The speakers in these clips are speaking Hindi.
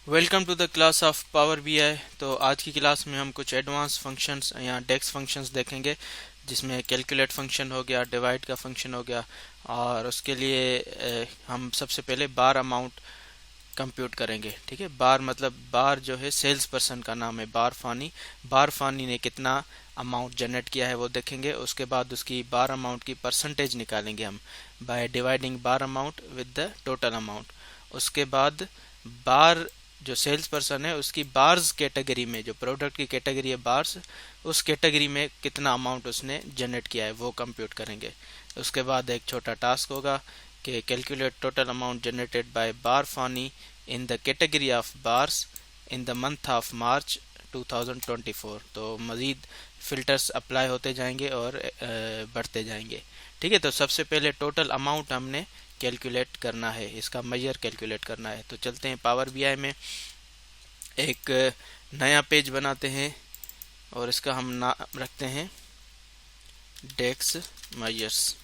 Welcome to the class of Power BI. तो आज की क्लास में हम कुछ एडवांस फंक्शंस या डेक्स फंक्शंस देखेंगे, जिसमें कैलकुलेट फंक्शन हो गया, डिवाइड का फंक्शन हो गया, और उसके लिए हम सबसे पहले बार अमाउंट कंप्यूट करेंगे। ठीक है, बार मतलब बार जो है सेल्स पर्सन का नाम है, बार फानी ने कितना अमाउंट जनरेट किया है वो देखेंगे। उसके बाद उसकी बार अमाउंट की परसेंटेज निकालेंगे हम by dividing bar amount with the total amount. उसके बाद बार जो सेल्स पर्सन है उसकी बार्स कैटेगरी में, जो प्रोडक्ट की कैटेगरी है बार्स, उस कैटेगरी में कितना अमाउंट उसने जनरेट किया है वो कंप्यूट करेंगे। उसके बाद एक छोटा टास्क होगा कि calculate total amount generated by बार फानी in the category of bars in the month of March 2024। तो मज़ीद फिल्टर्स अप्लाई होते जाएंगे और बढ़ते जाएंगे। ठीक है, तो सबसे पहले टोटल अमाउंट हमने कैलकुलेट करना है, इसका मेजर कैलकुलेट करना है। तो चलते हैं पावर बीआई में, एक नया पेज बनाते हैं और इसका हम नाम रखते हैं डेक्स मेजर्स।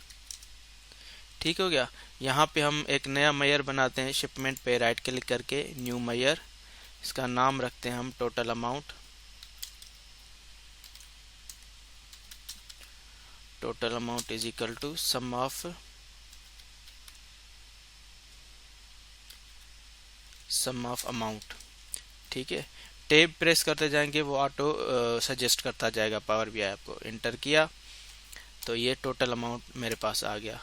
ठीक हो गया। यहाँ पे हम एक नया मेजर बनाते हैं, शिपमेंट पे राइट क्लिक करके न्यू मेजर, इसका नाम रखते हैं हम total amount. Total amount is equal to sum of amount. ठीक है, टैब प्रेस करते जाएंगे, वो ऑटो सजेस्ट करता जाएगा पावर बीआई। आपको इंटर किया तो ये टोटल अमाउंट मेरे पास आ गया।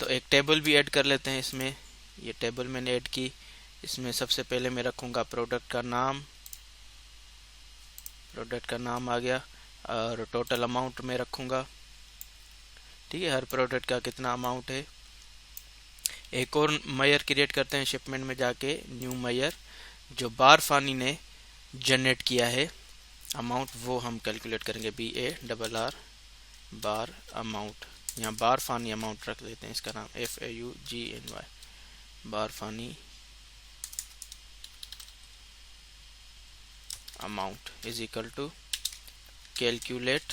तो एक टेबल भी ऐड कर लेते हैं इसमें। ये टेबल मैंने ऐड की, इसमें सबसे पहले मैं रखूँगा प्रोडक्ट का नाम आ गया, और टोटल अमाउंट में रखूँगा। ठीक है, हर प्रोडक्ट का कितना अमाउंट है। एक और मेजर क्रिएट करते हैं शिपमेंट में जाके, न्यू मेजर, जो बार फानी ने जनरेट किया है अमाउंट वो हम कैलकुलेट करेंगे। BARR बार अमाउंट, यहाँ बार फानी अमाउंट रख देते हैं, इसका नाम FAUGNY, बार फानी amount is equal to calculate.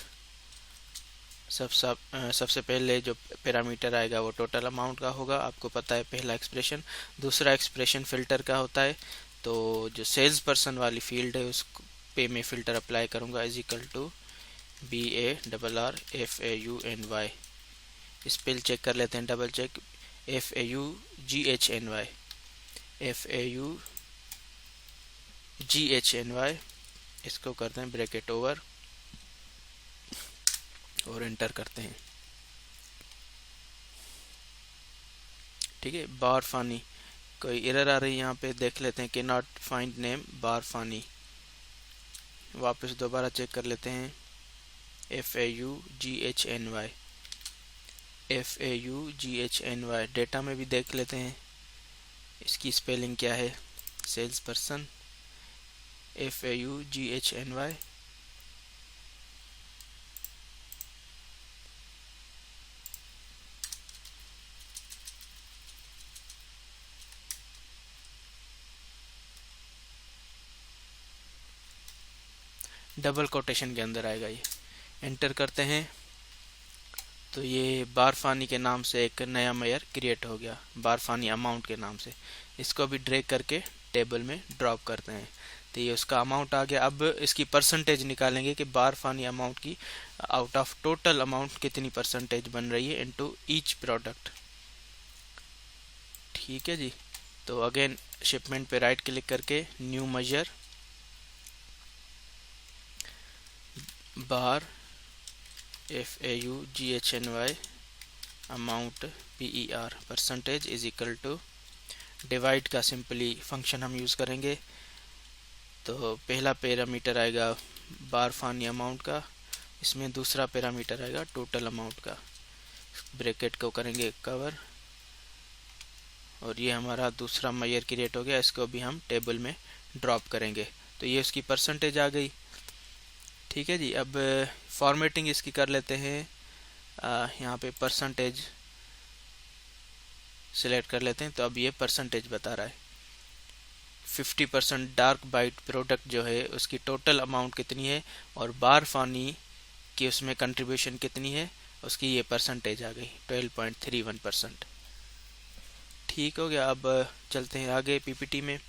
सबसे पहले जो पैरामीटर आएगा वो टोटल अमाउंट का होगा, आपको पता है पहला एक्सप्रेशन। दूसरा एक्सप्रेशन फिल्टर का होता है, तो जो सेल्स पर्सन वाली फील्ड है उस पे मैं फिल्टर अप्लाई करूंगा, is equal to BARRFAUNY। Spell check कर लेते हैं, डबल चेक, FAUGHNY, इसको करते हैं ब्रैकेट ओवर और एंटर करते हैं। ठीक है, बार फानी, कोई एरर आ रही है यहाँ पे, देख लेते हैं कि not find name bar Fani. वापस दोबारा चेक कर लेते हैं, FAUGHNY, डेटा में भी देख लेते हैं इसकी स्पेलिंग क्या है, sales person FAUGHNY। Double quotation के अंदर आएगा ये, एंटर करते हैं तो ये बारफानी के नाम से एक नया मेयर क्रिएट हो गया, बारफानी अमाउंट के नाम से। इसको भी ड्रैग करके टेबल में ड्रॉप करते हैं, तो ये उसका अमाउंट आ गया। अब इसकी परसेंटेज निकालेंगे कि बारफानी अमाउंट की आउट ऑफ टोटल अमाउंट कितनी परसेंटेज बन रही है इनटू ईच प्रोडक्ट। ठीक है जी, तो अगेन शिपमेंट पे राइट क्लिक करके new measure, bar FAUGHNY amount PER percentage is equal to divide का सिंपली फंक्शन हम यूज़ करेंगे। तो पहला पैरामीटर आएगा बार फानी अमाउंट का, इसमें दूसरा पैरामीटर आएगा टोटल अमाउंट का। ब्रैकेट को करेंगे कवर और ये हमारा दूसरा मेजर क्रिएट हो गया, इसको भी हम टेबल में ड्रॉप करेंगे। तो ये उसकी परसेंटेज आ गई। ठीक है जी, अब फॉर्मेटिंग इसकी कर लेते हैं। यहाँ पे परसेंटेज सिलेक्ट कर लेते हैं, तो अब ये परसेंटेज बता रहा है 50% डार्क बाइट प्रोडक्ट जो है उसकी टोटल अमाउंट कितनी है और बार फानी की उसमें कंट्रीब्यूशन कितनी है, उसकी ये परसेंटेज आ गई 12.31%। ठीक हो गया। अब चलते हैं आगे पीपीटी में।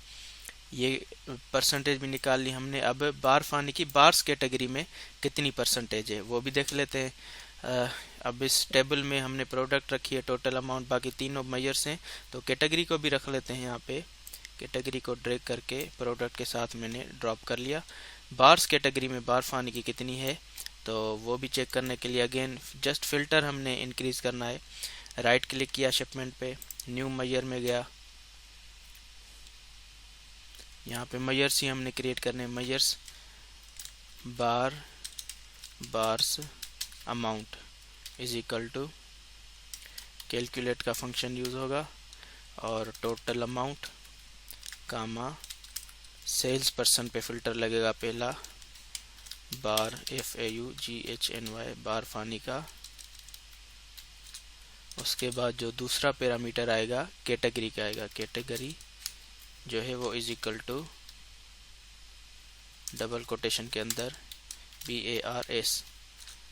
ये परसेंटेज भी निकाल ली हमने। अब बार फानी की बार्स कैटेगरी में कितनी परसेंटेज है वो भी देख लेते हैं। अब इस टेबल में हमने प्रोडक्ट रखी है, टोटल अमाउंट, बाकी तीनों मेजर्स हैं, तो कैटेगरी को भी रख लेते हैं। यहाँ पे कैटेगरी को ड्रैग करके प्रोडक्ट के साथ मैंने ड्रॉप कर लिया। बार्स कैटेगरी में बार फानी की कितनी है तो वो भी चेक करने के लिए अगेन जस्ट फिल्टर हमने इंक्रीज करना है। राइट क्लिक किया शिपमेंट पे, न्यू मेजर में गया, यहाँ पे मेजर्स ही हमने क्रिएट करने हैं। Measures bars amount is equal to calculate का फंक्शन यूज होगा और total amount comma sales person पे फिल्टर लगेगा पहला, बार FAUGHNY बार फानी का। उसके बाद जो दूसरा पैरामीटर आएगा कैटेगरी का आएगा, कैटेगरी जो है वो is equal to double quotation के अंदर BARS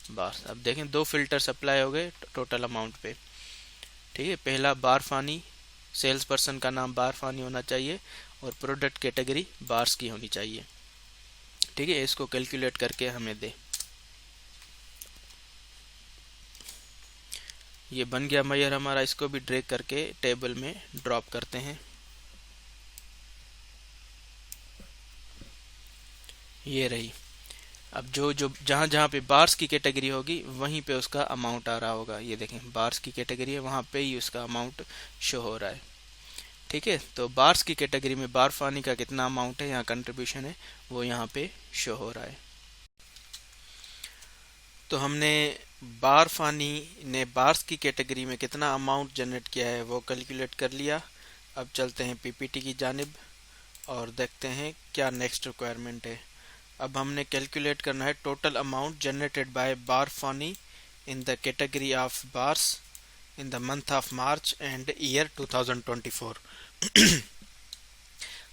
बार। अब देखें दो फिल्टर्स अप्लाई हो गए टोटल अमाउंट पे। ठीक है, पहला बार फानी, सेल्स पर्सन का नाम बार फानी होना चाहिए और प्रोडक्ट कैटेगरी बार्स की होनी चाहिए। ठीक है, इसको कैलकुलेट करके हमें दे। ये बन गया मेजर हमारा, इसको भी ड्रैग करके टेबल में ड्रॉप करते हैं। ये रही। अब जो जो जहाँ जहाँ पे बार्स की कैटेगरी होगी वहीं पे उसका अमाउंट आ रहा होगा। ये देखें बार्स की कैटेगरी है, वहाँ पे ही उसका अमाउंट शो हो रहा है। ठीक है, तो बार्स की कैटेगरी में बार फानी का कितना अमाउंट है, यहाँ कंट्रीब्यूशन है, वो यहाँ पे शो हो रहा है। तो हमने बार फानी ने बार्स की कैटेगरी में कितना अमाउंट जनरेट किया है वो कैलकुलेट कर लिया। अब चलते हैं PPT की जानिब और देखते हैं क्या नेक्स्ट रिक्वायरमेंट है। अब हमने कैलकुलेट करना है टोटल अमाउंट जनरेटेड बाय बार फानी in the category of bars in the month of March and year 2024।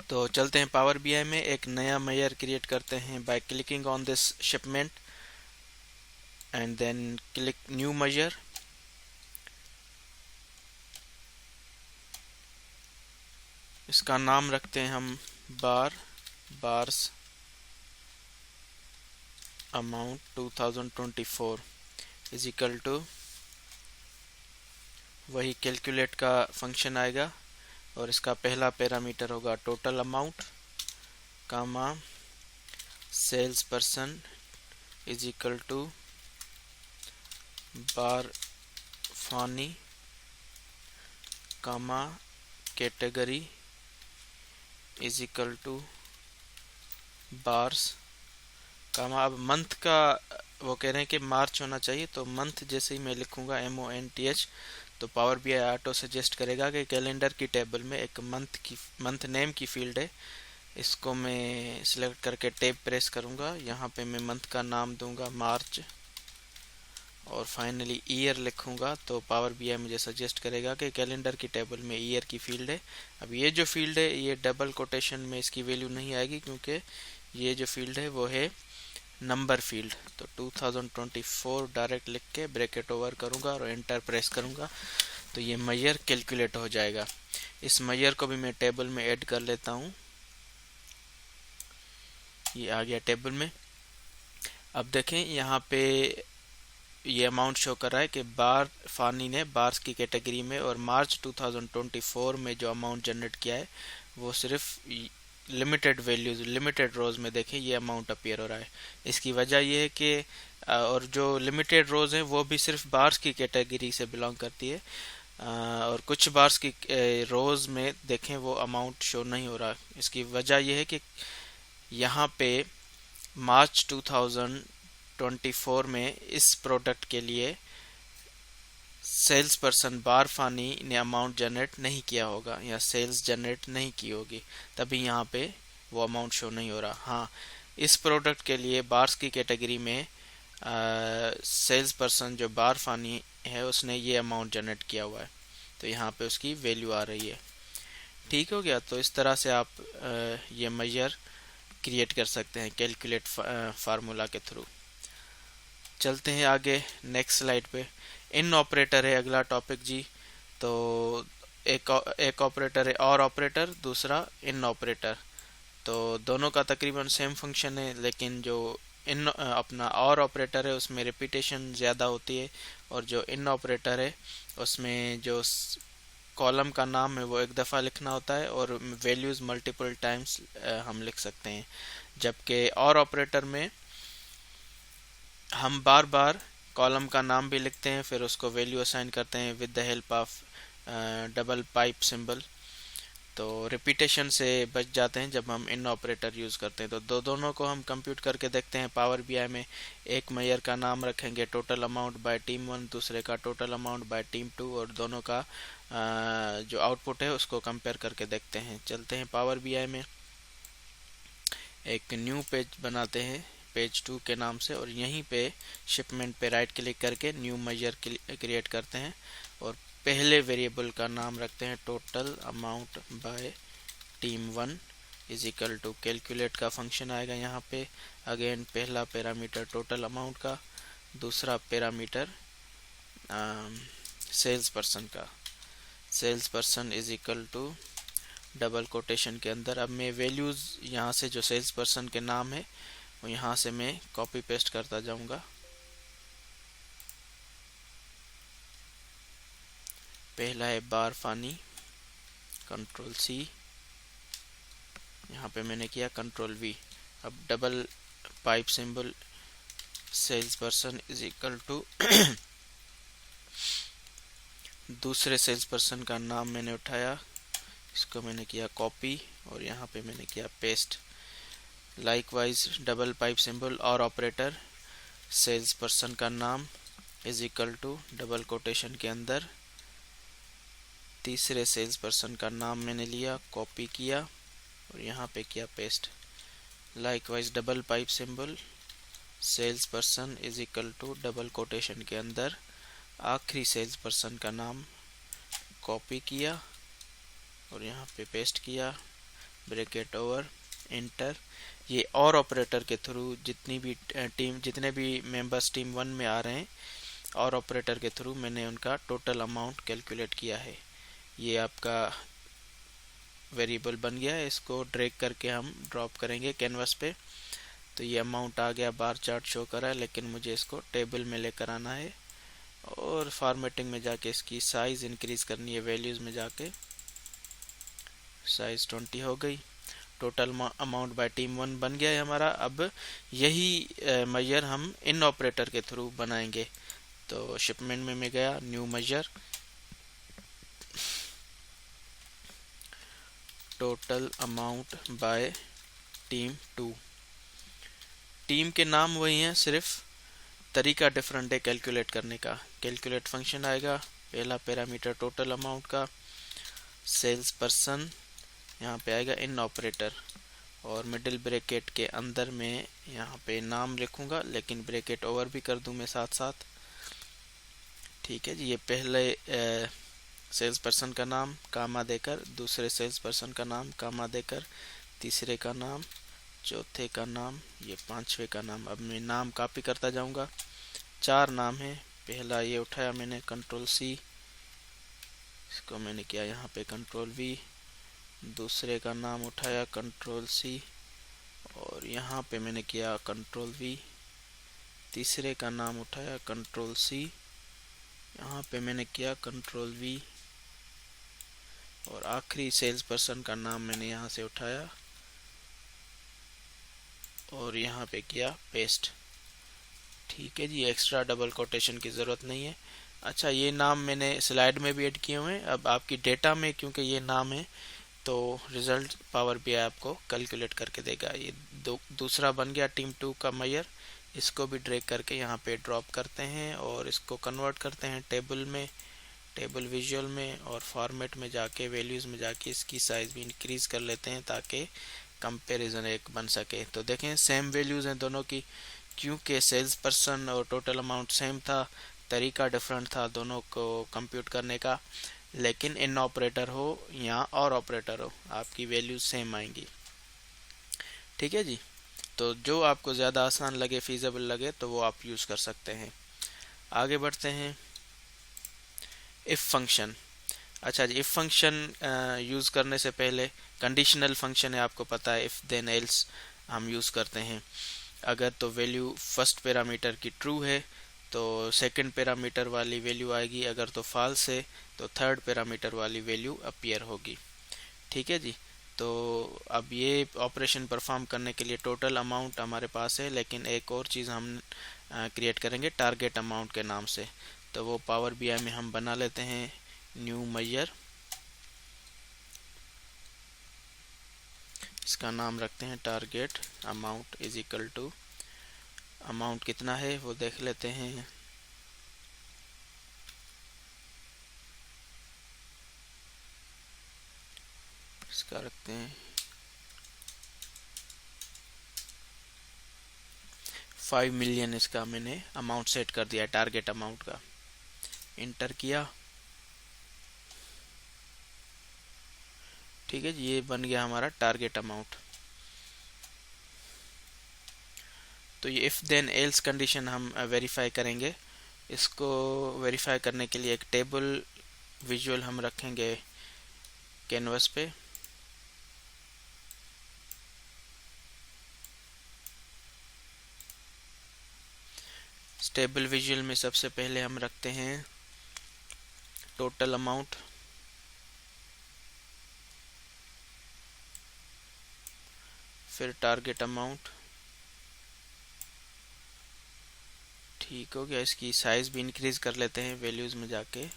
तो चलते हैं पावर BI में, एक नया मेजर क्रिएट करते हैं by clicking on this shipment and then click new measure. इसका नाम रखते हैं हम bars amount 2024 is equal to, वही कैलकुलेट का फंक्शन आएगा और इसका पहला पैरामीटर होगा total amount comma sales person is equal to बार फानी comma category is equal to bars comma. अब मंथ का वो कह रहे हैं कि मार्च होना चाहिए, तो मंथ जैसे ही मैं लिखूंगा MONTH तो पावर BI ऑटो सजेस्ट करेगा कि कैलेंडर की टेबल में एक मंथ नेम की फील्ड है, इसको मैं सिलेक्ट करके टैब प्रेस करूंगा। यहाँ पे मैं मंथ का नाम दूंगा मार्च और फाइनली ईयर लिखूंगा तो पावर BI मुझे सजेस्ट करेगा कि कैलेंडर की टेबल में ईयर की फील्ड है। अब ये जो फील्ड है ये डबल कोटेशन में इसकी वैल्यू नहीं आएगी क्योंकि ये जो फील्ड है वो है नंबर फील्ड। तो 2024 डायरेक्ट लिख के ब्रैकेट ओवर करूंगा और एंटर प्रेस करूंगा तो ये मेजर कैलकुलेट हो जाएगा। इस मेजर को भी मैं टेबल में ऐड कर लेता हूं, ये आ गया टेबल में। अब देखें यहाँ पे ये अमाउंट शो कर रहा है कि बार फानी ने बार्स की कैटेगरी में और मार्च 2024 में जो अमाउंट जनरेट किया है वो सिर्फ लिमिटेड वैल्यूज लिमिटेड रोज में देखें ये अमाउंट अपीयर हो रहा है। इसकी वजह यह है कि और जो लिमिटेड रोज हैं वो भी सिर्फ बार्स की कैटेगरी से बिलोंग करती है और कुछ बार्स की रोज में देखें वो अमाउंट शो नहीं हो रहा। इसकी वजह यह है कि यहाँ पे मार्च 2024 में इस प्रोडक्ट के लिए सेल्स पर्सन बार फानी ने अमाउंट जनरेट नहीं किया होगा या सेल्स जनरेट नहीं की होगी, तभी यहाँ पे वो अमाउंट शो नहीं हो रहा। हाँ, इस प्रोडक्ट के लिए बार्स की कैटेगरी में सेल्स पर्सन जो बार फानी है उसने ये अमाउंट जनरेट किया हुआ है तो यहाँ पे उसकी वैल्यू आ रही है। ठीक हो गया। तो इस तरह से आप ये मेजर क्रिएट कर सकते हैं कैलकुलेट फार्मूला के थ्रू। चलते हैं आगे नेक्स्ट स्लाइड पे। इन ऑपरेटर है अगला टॉपिक जी। तो एक ऑपरेटर है और ऑपरेटर, दूसरा इन ऑपरेटर। तो दोनों का तकरीबन सेम फंक्शन है, लेकिन जो इन अपना और ऑपरेटर है उसमें रिपीटेशन ज़्यादा होती है, और जो इन ऑपरेटर है उसमें जो कॉलम का नाम है वो एक दफ़ा लिखना होता है और वैल्यूज़ मल्टीपल टाइम्स हम लिख सकते हैं। जबकि और ऑपरेटर में हम बार बार कॉलम का नाम भी लिखते हैं, फिर उसको वैल्यू असाइन करते हैं with the help of double pipe symbol. तो रिपीटेशन से बच जाते हैं जब हम इन ऑपरेटर यूज़ करते हैं। तो दोनों को हम कंप्यूट करके देखते हैं पावर बीआई में। एक मेजर का नाम रखेंगे टोटल अमाउंट बाय टीम 1, दूसरे का टोटल अमाउंट बाय टीम 2, और दोनों का जो आउटपुट है उसको कंपेयर करके देखते हैं। चलते हैं पावर बीआई में, एक न्यू पेज बनाते हैं पेज 2 के नाम से, और यहीं पे शिपमेंट पे राइट क्लिक करके न्यू मेजर क्रिएट करते हैं और पहले वेरिएबल का नाम रखते हैं total amount by team 1 is equal to calculate का फंक्शन आएगा यहाँ पे। अगेन पहला पैरामीटर टोटल अमाउंट का, दूसरा पैरामीटर सेल्स पर्सन का, sales person is equal to double quotation के अंदर। अब मैं वैल्यूज़ यहाँ से जो सेल्स पर्सन के नाम है वो यहाँ से मैं कॉपी पेस्ट करता जाऊँगा। पहला है बार फानी, कंट्रोल सी, यहाँ पे मैंने किया कंट्रोल वी। अब double pipe symbol sales person is equal to दूसरे सेल्स पर्सन का नाम मैंने उठाया, इसको मैंने किया कॉपी और यहाँ पे मैंने किया paste. Likewise double pipe symbol और ऑपरेटर सेल्स पर्सन का नाम is equal to double quotation के अंदर तीसरे सेल्स पर्सन का नाम मैंने लिया, कॉपी किया और यहाँ पे किया paste. Likewise double pipe symbol sales person is equal to double quotation के अंदर आखिरी सेल्स पर्सन का नाम कॉपी किया और यहाँ पे पेस्ट किया, ब्रैकेट ओवर एंटर। ये और ऑपरेटर के थ्रू जितने भी मेंबर्स टीम 1 में आ रहे हैं, और ऑपरेटर के थ्रू मैंने उनका टोटल अमाउंट कैलकुलेट किया है। ये आपका वेरिएबल बन गया है, इसको ड्रैग करके हम ड्रॉप करेंगे कैनवास पे तो ये अमाउंट आ गया, बार चार्ट शो कर रहा है, लेकिन मुझे इसको टेबल में लेकर आना है और फॉर्मेटिंग में जाके इसकी साइज़ इंक्रीज करनी है। वैल्यूज़ में जाके साइज़ 20 हो गई। टोटल अमाउंट बाय टीम 1 बन गया है हमारा। अब यही मेजर हम इन ऑपरेटर के थ्रू बनाएंगे। तो शिपमेंट में मैं गया, new measure total amount by team 2। Team के नाम वही हैं, सिर्फ तरीका डिफरेंट है कैलकुलेट करने का। कैलकुलेट फंक्शन आएगा, पहला पैरामीटर टोटल अमाउंट का, सेल्स पर्सन यहाँ पे आएगा इन ऑपरेटर, और मिडिल ब्रैकेट के अंदर में यहाँ पे नाम लिखूंगा, लेकिन ब्रैकेट ओवर भी कर दूं मैं साथ साथ। ठीक है जी, ये पहले सेल्स पर्सन का नाम कामा देकर, दूसरे सेल्स पर्सन का नाम कामा देकर, तीसरे का नाम, चौथे का नाम, ये पांचवे का नाम। अब मैं नाम कॉपी करता जाऊंगा। 4 नाम है, पहला ये उठाया मैंने कंट्रोल सी, इसको मैंने किया यहाँ पे कंट्रोल वी, दूसरे का नाम उठाया कंट्रोल सी और यहाँ पे मैंने किया कंट्रोल वी, तीसरे का नाम उठाया कंट्रोल सी, यहाँ पे मैंने किया कंट्रोल वी, और आखिरी सेल्स पर्सन का नाम मैंने यहाँ से उठाया और यहाँ पे किया पेस्ट। ठीक है जी, एक्स्ट्रा डबल कोटेशन की ज़रूरत नहीं है। अच्छा, ये नाम मैंने स्लाइड में भी ऐड किए हुए हैं। अब आपकी डेटा में क्योंकि ये नाम है तो रिज़ल्ट पावर बीआई आपको कैलकुलेट करके देगा। ये दूसरा बन गया टीम 2 का मेजर। इसको भी ड्रैग करके यहाँ पे ड्रॉप करते हैं और इसको कन्वर्ट करते हैं टेबल में, टेबल विजुअल में, और फॉर्मेट में जाके वैल्यूज़ में जाके इसकी साइज़ भी इंक्रीज़ कर लेते हैं ताकि कंपैरिजन एक बन सके। तो देखें सेम वैल्यूज़ हैं दोनों की, क्योंकि सेल्स पर्सन और टोटल अमाउंट सेम था, तरीका डिफरेंट था दोनों को कंप्यूट करने का, लेकिन इन ऑपरेटर हो या और ऑपरेटर हो आपकी वैल्यूज सेम आएंगी। ठीक है जी, तो जो आपको ज़्यादा आसान लगे, फीजेबल लगे, तो वो आप यूज़ कर सकते हैं। आगे बढ़ते हैं। If function. अच्छा जी, इफ फंक्शन यूज़ करने से पहले कंडीशनल फंक्शन है, आपको पता है, इफ देन एल्स हम यूज़ करते हैं। अगर तो वैल्यू फर्स्ट पैरामीटर की ट्रू है तो सेकंड पैरामीटर वाली वैल्यू आएगी, अगर तो फॉल्स है तो थर्ड पैरामीटर वाली वैल्यू अपीयर होगी। ठीक है जी। तो अब ये ऑपरेशन परफॉर्म करने के लिए टोटल अमाउंट हमारे पास है, लेकिन एक और चीज़ हम क्रिएट करेंगे टारगेट अमाउंट के नाम से। तो वो पावर बीआई में हम बना लेते हैं न्यू मेजर, इसका नाम रखते हैं target amount is equal to, amount कितना है वो देख लेते हैं। इसका रखते हैं 5 मिलियन, इसका मैंने अमाउंट सेट कर दिया टारगेट अमाउंट का। इंटर किया, ठीक है जी, ये बन गया हमारा टारगेट अमाउंट। तो ये इफ देन एल्स कंडीशन हम वेरीफाई करेंगे। इसको वेरीफाई करने के लिए एक टेबल विजुअल हम रखेंगे कैनवस पे। टेबल विजुअल में सबसे पहले हम रखते हैं टोटल अमाउंट, फिर टारगेट अमाउंट। ठीक हो गया, इसकी साइज भी इंक्रीज कर लेते हैं वैल्यूज में जाके।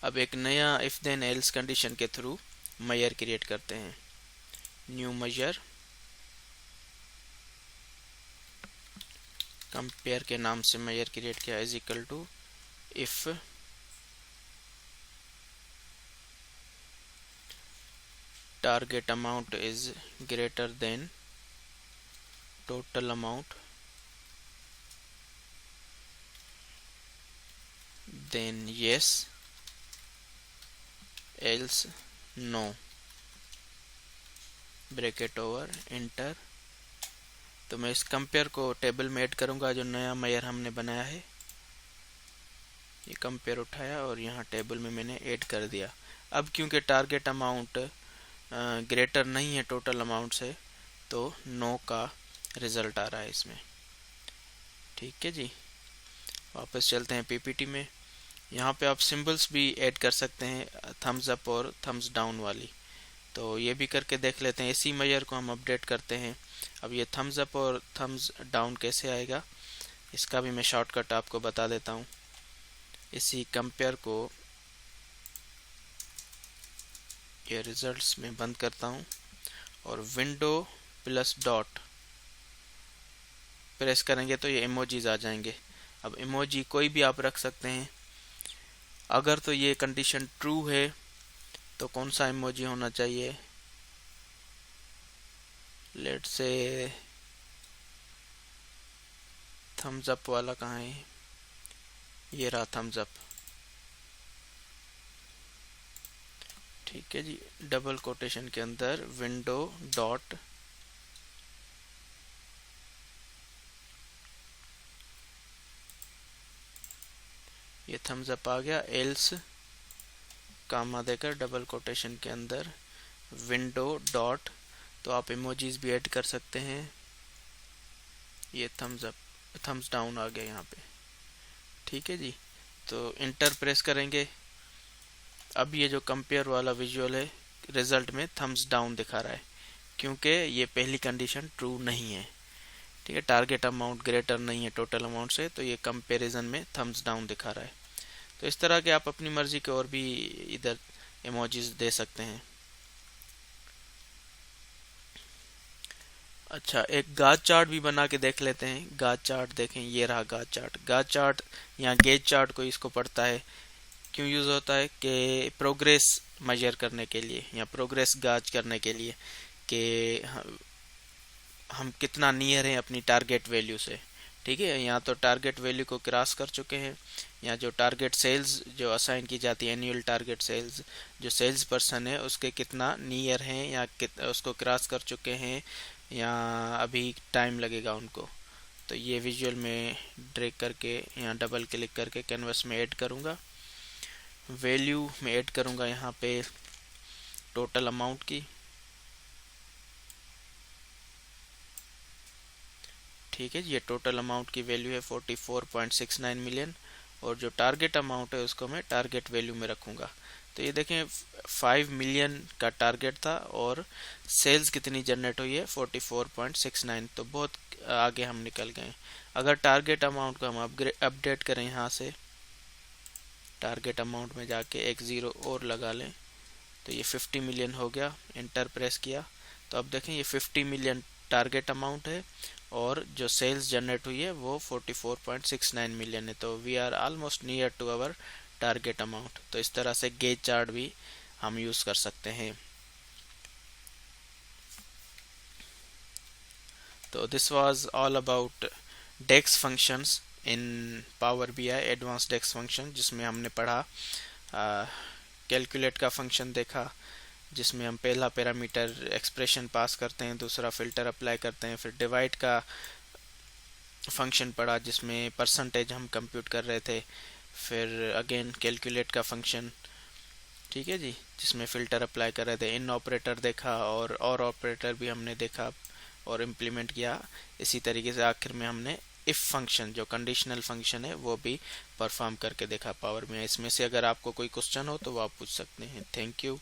अब एक नया इफ देन एल्स कंडीशन के थ्रू मेजर क्रिएट करते हैं, न्यू मेजर, कंपेयर के नाम से मेजर क्रिएट किया, is equal to if target amount is greater than total amount then yes, else no, bracket over enter. तो मैं इस कंपेयर को टेबल में ऐड करूंगा, जो नया मेजर हमने बनाया है। ये कंपेयर उठाया और यहाँ टेबल में मैंने ऐड कर दिया। अब क्योंकि टारगेट अमाउंट ग्रेटर नहीं है टोटल अमाउंट से, तो नो का रिजल्ट आ रहा है इसमें। ठीक है जी, वापस चलते हैं पीपीटी में। यहाँ पे आप सिंबल्स भी ऐड कर सकते हैं, थम्स अप और थम्स डाउन वाली। तो ये भी करके देख लेते हैं, इसी मेजर को हम अपडेट करते हैं। अब ये थम्स अप और थम्स डाउन कैसे आएगा, इसका भी मैं शॉर्टकट आपको बता देता हूँ। इसी कंपेयर को ये रिजल्ट्स में बंद करता हूँ और विंडो प्लस डॉट प्रेस करेंगे तो ये इमोजीज आ जाएंगे। अब इमोजी कोई भी आप रख सकते हैं। अगर तो ये कंडीशन ट्रू है तो कौन सा इमोजी होना चाहिए, लेट्स से थम्स अप वाला कहाँ है, ये रहा थम्स अप। ठीक है जी, डबल कोटेशन के अंदर विंडो डॉट ये थम्स अप आ गया, एल्स कामा देकर डबल कोटेशन के अंदर विंडो डॉट, तो आप इमोजीज भी ऐड कर सकते हैं। ये थम्स अप थम्स डाउन आ गया यहाँ पे। ठीक है जी, तो इंटर प्रेस करेंगे। अब ये जो कंपेयर वाला विजुअल है, रिजल्ट में थम्स डाउन दिखा रहा है, क्योंकि ये पहली कंडीशन ट्रू नहीं है। ठीक है, टारगेट अमाउंट ग्रेटर नहीं है टोटल अमाउंट से, तो ये कंपैरिजन में थम्स डाउन दिखा रहा है। तो इस तरह के आप अपनी मर्जी के और भी इधर इमोजीज दे सकते हैं। अच्छा, एक गाज चार्ट भी बना के देख लेते हैं। गाज चार्ट देखें, ये रहा गाज चार्ट। गाज चार्ट यहाँ गेज चार्ट को इसको पड़ता है, क्यों यूज होता है कि प्रोग्रेस मेजर करने के लिए या प्रोग्रेस गाज करने के लिए कि हम कितना नियर हैं अपनी टारगेट वैल्यू से। ठीक है, यहाँ तो टारगेट वैल्यू को क्रॉस कर चुके हैं। यहाँ जो टारगेट सेल्स जो असाइन की जाती है, एनुअल टारगेट सेल्स, जो सेल्स पर्सन है उसके कितना नियर हैं या उसको क्रॉस कर चुके हैं या अभी टाइम लगेगा उनको। तो ये विजुअल में ड्रैग करके यहाँ डबल क्लिक करके कैनवस में ऐड करूँगा। वैल्यू में ऐड करूँगा यहाँ पे टोटल अमाउंट की। ठीक है, ये टोटल अमाउंट की वैल्यू है 44.69 मिलियन और जो टारगेट अमाउंट है उसको मैं टारगेट वैल्यू में रखूँगा। तो ये देखें 5 मिलियन का टारगेट था और सेल्स कितनी जनरेट हुई है 44.69, तो बहुत आगे हम निकल गए। अगर टारगेट अमाउंट को हम अपडेट करें यहाँ से, टारगेट अमाउंट में जाके एक ज़ीरो और लगा लें तो ये 50 मिलियन हो गया। एंटर प्रेस किया तो अब देखें ये 50 मिलियन टारगेट अमाउंट है और जो सेल्स जनरेट हुई है वो 44.69 मिलियन है। तो we are almost near to our target amount. तो इस तरह से गेज चार्ट भी हम यूज़ कर सकते हैं। तो this was all about DAX functions in Power BI advance DAX function, जिसमें हमने पढ़ा कैलकुलेट का फंक्शन देखा, जिसमें हम पहला पैरामीटर एक्सप्रेशन पास करते हैं, दूसरा फिल्टर अप्लाई करते हैं, फिर डिवाइड का फंक्शन पढ़ा जिसमें परसेंटेज हम कंप्यूट कर रहे थे, फिर अगेन कैलकुलेट का फंक्शन, ठीक है जी, जिसमें फिल्टर अप्लाई कर रहे थे। इन ऑपरेटर देखा और ऑपरेटर भी हमने देखा और इम्प्लीमेंट किया। इसी तरीके से आखिर में हमने इफ फंक्शन जो कंडीशनल फंक्शन है वो भी परफॉर्म करके देखा पावर में। इसमें से अगर आपको कोई क्वेश्चन हो तो वो आप पूछ सकते हैं। Thank you.